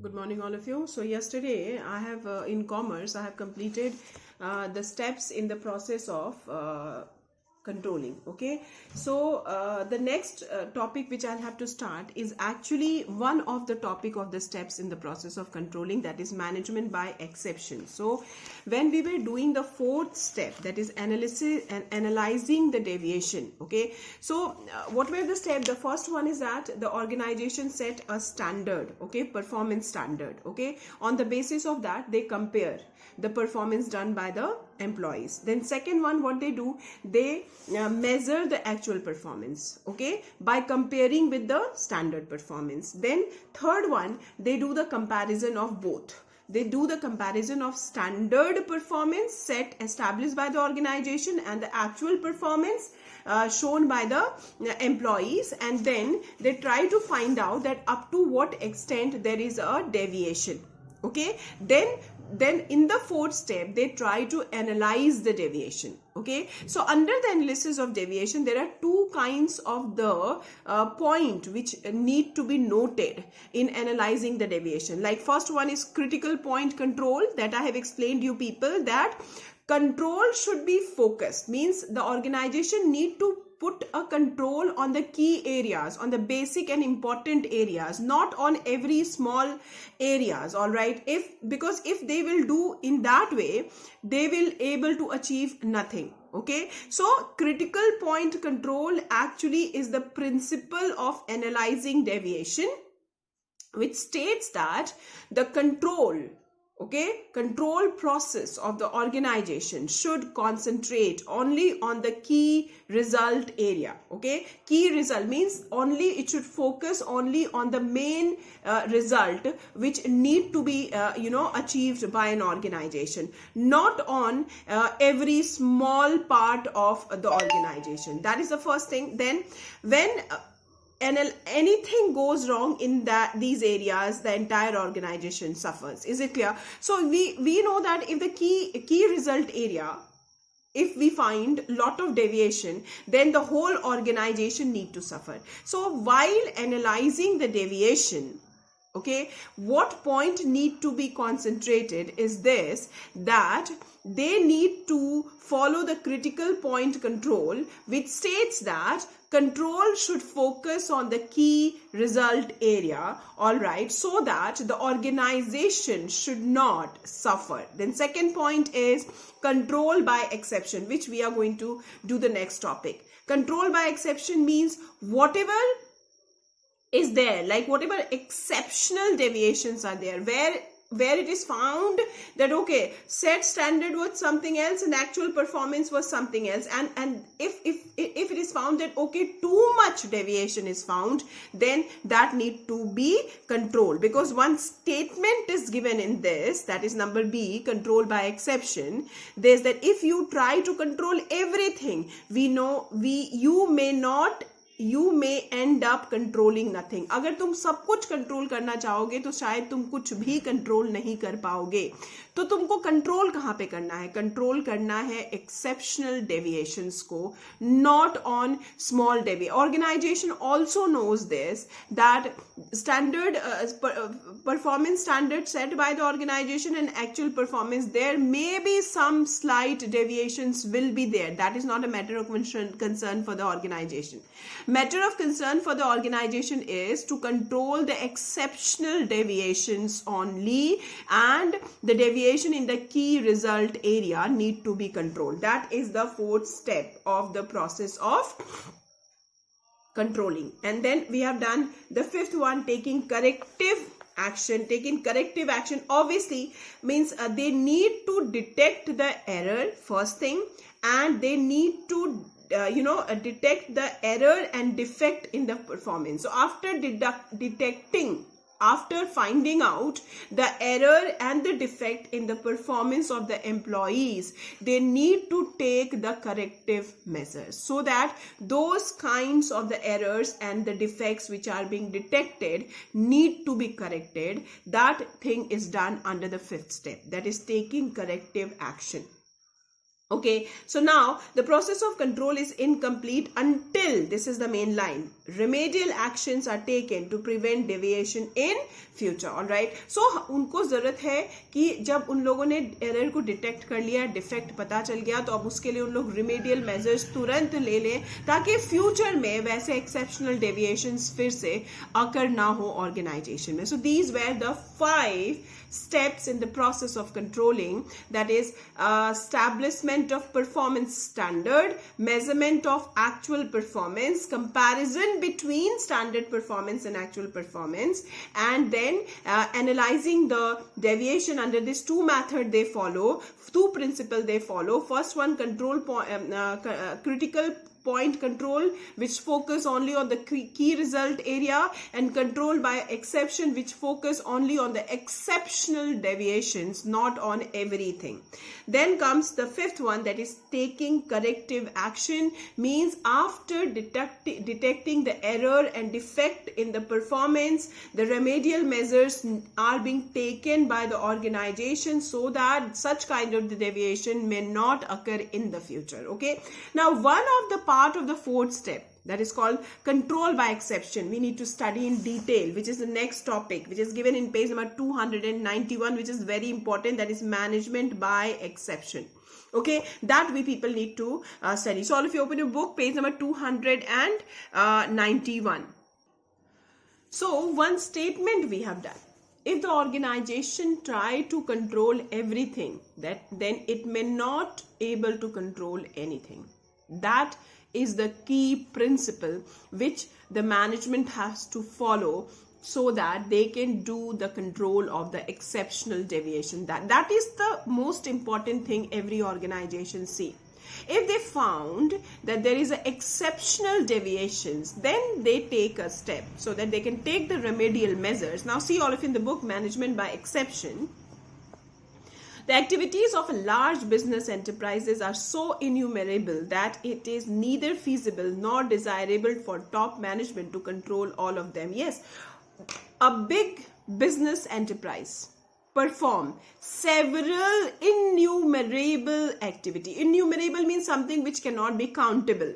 Good morning, all of you. So yesterday I have in commerce I have completed the steps in the process of controlling. Okay, so the next topic which I'll have to start is actually one of the topic of the steps in the process of controlling, that is management by exception. So when we were doing the fourth step, that is analysis and analyzing the deviation. Okay, so what were the steps? The first one is that the organization set a standard, okay, performance standard. Okay, on the basis of that they compare the performance done by the employees. Then second one, what they do, they measure the actual performance, okay, by comparing with the standard performance. Then third one, they do the comparison of both. They do the comparison of standard performance set established by the organization and the actual performance shown by the employees, and then they try to find out that up to what extent there is a deviation. Okay, then in the fourth step they try to analyze the deviation. Okay, so under the analysis of deviation there are two kinds of the point which need to be noted in analyzing the deviation. Like first one is critical point control, that I have explained you people, that control should be focused, means the organization need to put a control on the key areas, on the basic and important areas, not on every small areas. All right, because if they will do in that way, they will able to achieve nothing. Okay, so critical point control actually is the principle of analyzing deviation, which states that the control process of the organization should concentrate only on the key result area. Okay, key result means only it should focus only on the main result which need to be achieved by an organization, not on every small part of the organization. That is the first thing. Then when anything goes wrong in these areas, the entire organization suffers. Is it clear? So we know that if the key result area, if we find lot of deviation, then the whole organization need to suffer. So while analyzing the deviation, okay, what point need to be concentrated is this, that they need to follow the critical point control, which states that control should focus on the key result area, all right, so that the organization should not suffer. Then second point is control by exception, which we are going to do the next topic. Control by exception means whatever is there, like whatever exceptional deviations are there, where it is found that okay, set standard was something else and actual performance was something else, and if it is found that okay, too much deviation is found, then that need to be controlled, because one statement is given in this, that is number B, control by exception. There's that if you try to control everything, you may end up controlling nothing. अगर तुम सब कुछ control करना चाहोगे तो शायद तुम कुछ भी कंट्रोल नहीं कर पाओगे. तो तुमको कंट्रोल कहाँ पे करना है? कंट्रोल करना है एक्सेप्शनल डेविएशंस को, not on small deviation. Organization also knows this, that standard performance standard set by the organization and actual performance, there may be some slight deviations will be there. That is not a matter of concern for the organization. Matter of concern for the organization is to control the exceptional deviations only, and the deviation in the key result area need to be controlled. That is the fourth step of the process of controlling. And then we have done the fifth one, taking corrective action. Taking corrective action obviously means they need to detect the error, first thing, and they need to detect the error and defect in the performance. So after finding out the error and the defect in the performance of the employees, they need to take the corrective measures, so that those kinds of the errors and the defects which are being detected need to be corrected. That thing is done under the fifth step, that is taking corrective action. Okay, so now the process of control is incomplete until, this is the main line, remedial actions are taken to prevent deviation in future. All right, so उनको जरूरत है कि जब उन लोगों ने error को detect कर लिया, डिफेक्ट पता चल गया, तो अब उसके लिए उन लोग रिमेडियल मेजर्स तुरंत ले लें ताकि फ्यूचर में वैसे एक्सेप्शनल डेविएशंस फिर से अकर ना हो ऑर्गेनाइजेशन में. So these were the 5 steps in the process of controlling, that is establishment of performance standard, measurement of actual performance, comparison between standard performance and actual performance, and then analyzing the deviation under these 2 methods they follow, 2 principles they follow. First one, critical point control, which focus only on the key result area, and control by exception, which focus only on the exceptional deviations, not on everything. Then comes the 5th one, that is taking corrective action, means after detecting the error and defect in the performance, the remedial measures are being taken by the organization so that such kind of deviation may not occur in the future. Okay, now one of the part of the 4th step, that is called control by exception, we need to study in detail, which is the next topic, which is given in page number 291, which is very important, that is management by exception. Okay, that we people need to study. So all of you open your book, page number 291. So one statement we have done: if the organization try to control everything, then it may not able to control anything. That is the key principle which the management has to follow so that they can do the control of the exceptional deviation. That is the most important thing every organization see. If they found that there is a exceptional deviations, then they take a step so that they can take the remedial measures. Now see all of you in the book, management by exception. The activities of large business enterprises are so innumerable that it is neither feasible nor desirable for top management to control all of them. Yes, a big business enterprise perform several innumerable activity. Innumerable means something which cannot be countable.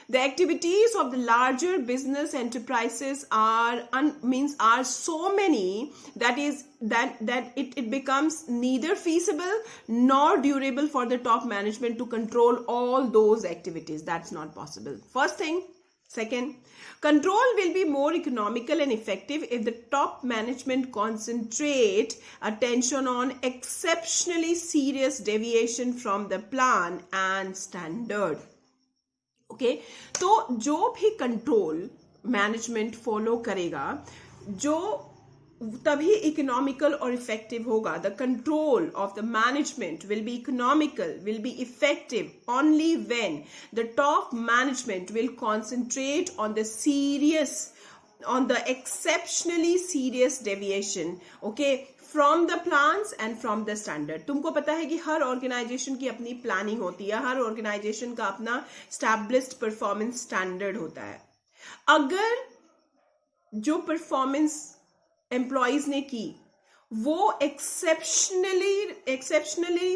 The activities of the larger business enterprises are so many that it becomes neither feasible nor durable for the top management to control all those activities. That's not possible. First thing. Second, control will be more economical and effective if the top management concentrate attention on exceptionally serious deviation from the plan and standard. Okay, तो जो भी control management follow करेगा, जो तभी economical और effective होगा. The control of the management will be economical, will be effective only when the top management will concentrate on the exceptionally serious deviation, okay, from the plans and from the standard. तुमको पता है कि हर organisation की अपनी planning होती है, हर organisation का अपना established performance standard होता है. अगर जो परफॉर्मेंस एम्प्लॉइज ने की वो एक्सेप्शनली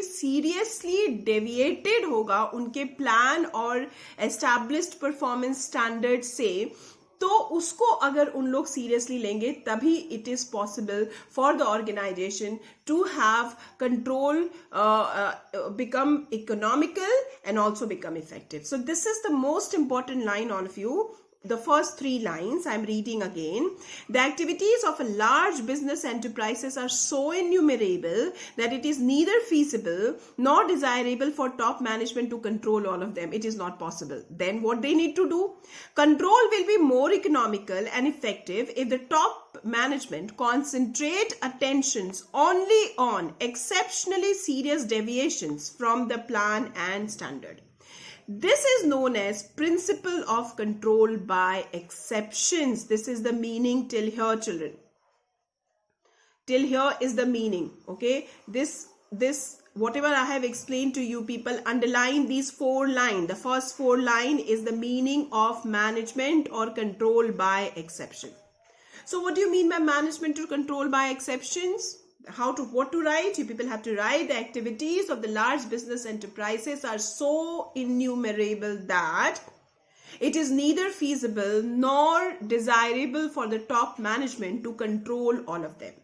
सीरियसली डेविएटेड होगा उनके प्लान और एस्टैब्लिश्ड परफॉर्मेंस स्टैंडर्ड से, तो उसको अगर उन लोग सीरियसली लेंगे तभी it is possible for the organization to have control become economical and also become effective. So this is the most important line, all of you. The first 3 lines I'm reading again. The activities of a large business enterprises are so innumerable that it is neither feasible nor desirable for top management to control all of them. It is not possible. Then what they need to do? Control will be more economical and effective if the top management concentrate attentions only on exceptionally serious deviations from the plan and standard. This is known as principle of control by exceptions. This is the meaning till here, children. Till here is the meaning. Okay. This whatever I have explained to you, people, underline these 4 lines. The first 4 lines is the meaning of management or control by exception. So what do you mean by management or control by exceptions? What to write? You people have to write the activities of the large business enterprises are so innumerable that it is neither feasible nor desirable for the top management to control all of them.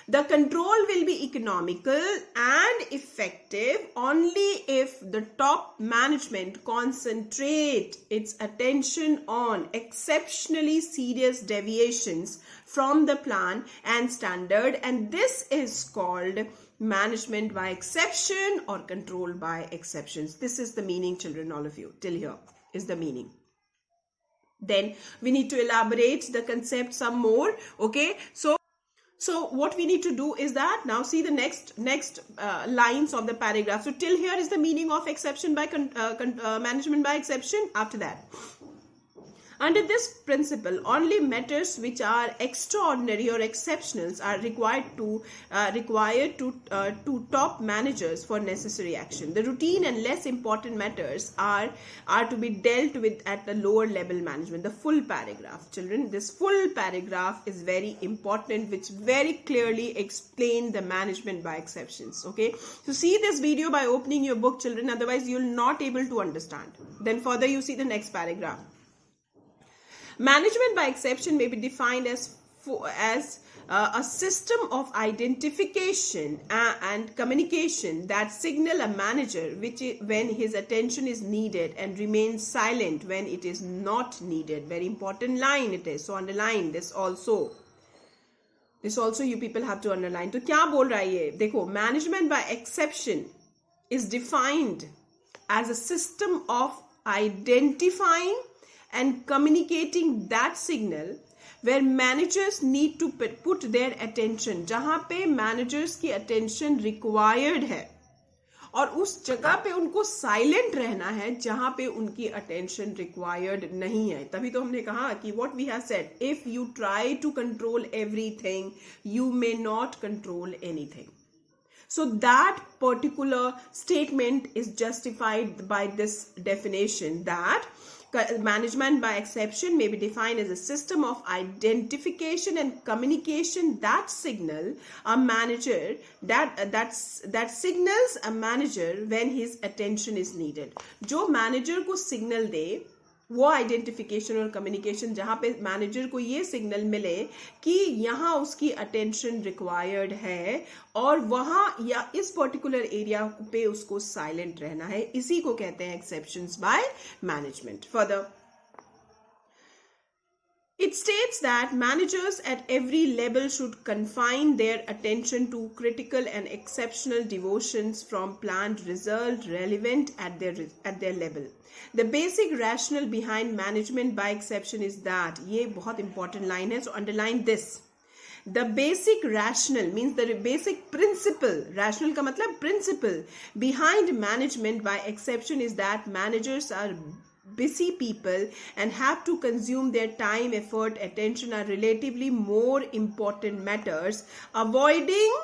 The control will be economical and effective only if the top management concentrate its attention on exceptionally serious deviations from the plan and standard, and this is called management by exception or control by exceptions. This is the meaning, children, all of you. Till here is the meaning. Then we need to elaborate the concept some more. Okay, so what we need to do is that now see the next lines of the paragraph. So till here is the meaning of exception by management by exception. After that, under this principle, only matters which are extraordinary or exceptional are required to top managers for necessary action. The routine and less important matters are to be dealt with at the lower level management. The full paragraph, children, this full paragraph is very important, which very clearly explain the management by exceptions. Okay, so see this video by opening your book, children, otherwise you will not able to understand. Then further you see the next paragraph. Management by exception may be defined as a system of identification and communication that signal a manager when his attention is needed and remains silent when it is not needed. Very important line it is. So underline this also. This also you people have to underline. तो क्या बोल रहा है ये? देखो, management by exception is defined as a system of identifying and communicating that signal where managers need to put their attention, जहां पे managers की attention required है, और उस जगह पे उनको साइलेंट रहना है जहां पे उनकी अटेंशन रिक्वायर्ड नहीं है. तभी तो हमने कहा कि what we have said, if you try to control everything, you may not control anything. So that particular statement is justified by this definition, that management by exception may be defined as a system of identification and communication that signal a manager that signals a manager when his attention is needed. जो manager को signal दे वो identification और communication जहां पे manager को ये signal मिले कि यहाँ उसकी अटेंशन रिक्वायर्ड है और वहां या इस पर्टिकुलर एरिया पे उसको साइलेंट रहना है, इसी को कहते हैं exceptions by management. Further it states that managers at every level should confine their attention to critical and exceptional deviations from planned result relevant at their level. The basic rationale behind management by exception is that, ये बहुत important line है, so underline this. The basic rationale means the basic principle, rationale का मतलब principle behind management by exception is that managers are busy people and have to consume their time, effort, attention are relatively more important matters, avoiding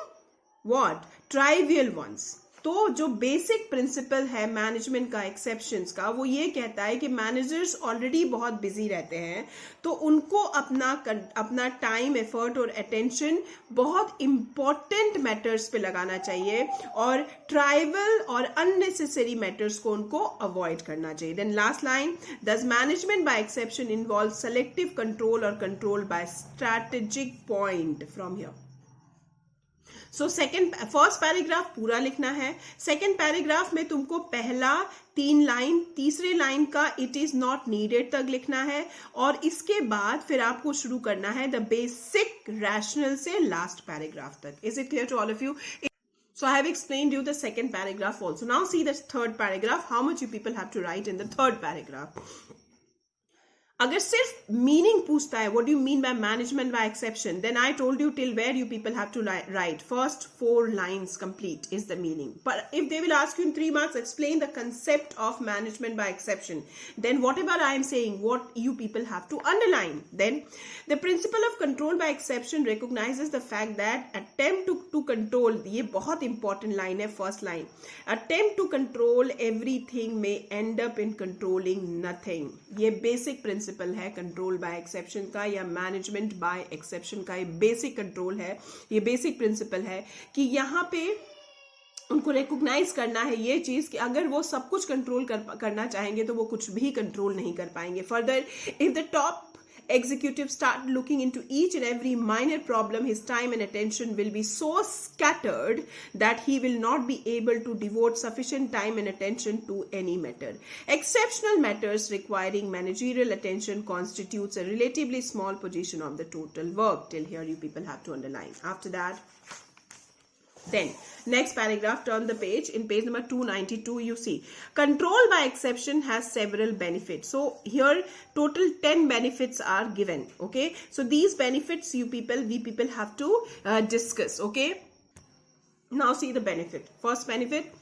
what? Trivial ones. तो जो basic principle है management का exceptions का, वो ये कहता है कि मैनेजर्स ऑलरेडी बहुत बिजी रहते हैं, तो उनको अपना टाइम, एफर्ट और अटेंशन बहुत इंपॉर्टेंट मैटर्स पे लगाना चाहिए और ट्राइवल और अननेसेसरी मैटर्स को उनको अवॉइड करना चाहिए. Then last line, this management by exception involve selective control और control by strategic point from here. So first paragraph पूरा लिखना है. सेकेंड पैराग्राफ में तुमको पहला 3 लाइन, तीसरे लाइन का इट इज नॉट नीडेड तक लिखना है और इसके बाद फिर आपको शुरू करना है द बेसिक रैशनल से लास्ट पैराग्राफ तक. Is it clear to all of you? So I have explained you the second paragraph also. Now see the third paragraph. How much you people have to write in the third paragraph? अगर सिर्फ meaning पूछता है, what do you mean by management by exception, then I told you till where you people have to write. First 4 lines complete is the meaning. But if they will ask you in 3 marks, explain the concept of management by exception, then whatever I am saying, what you people have to underline. Then the principle of control by exception recognizes the fact that attempt to control, ये बहुत important line है, first line, attempt to control everything may end up in controlling nothing. ये basic principle है control by exception का या management by exception का. ये basic control है, ये बेसिक प्रिंसिपल है कि यहाँ पे उनको रिकॉग्नाइज करना है ये चीज कि अगर वो सब कुछ कंट्रोल करना चाहेंगे तो वो कुछ भी कंट्रोल नहीं कर पाएंगे. Further, if the top executive start looking into each and every minor problem, his time and attention will be so scattered that he will not be able to devote sufficient time and attention to any matter. Exceptional matters requiring managerial attention constitutes a relatively small portion of the total work. Till here you people have to underline. After that, then next paragraph, turn the page. In page number 292, you see control by exception has several benefits. So here total 10 benefits are given. Okay, so these benefits we people have to discuss. Okay, now see the benefit. First benefit,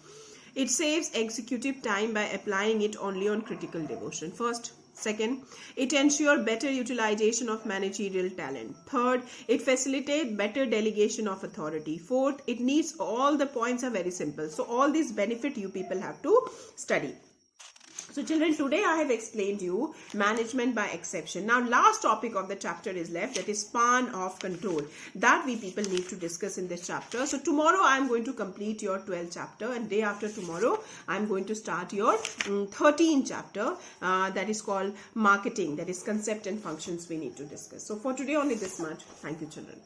it saves executive time by applying it only on critical devotion. First. Second, it ensures better utilization of managerial talent. Third, it facilitates better delegation of authority. Fourth, it needs all the points are very simple. So all these benefit you people have to study. So children, today I have explained you management by exception. Now last topic of the chapter is left, that is span of control. That we people need to discuss in this chapter. So tomorrow I am going to complete your 12th chapter, and day after tomorrow I am going to start your 13th chapter, that is called marketing, that is concept and functions we need to discuss. So for today only this much. Thank you children.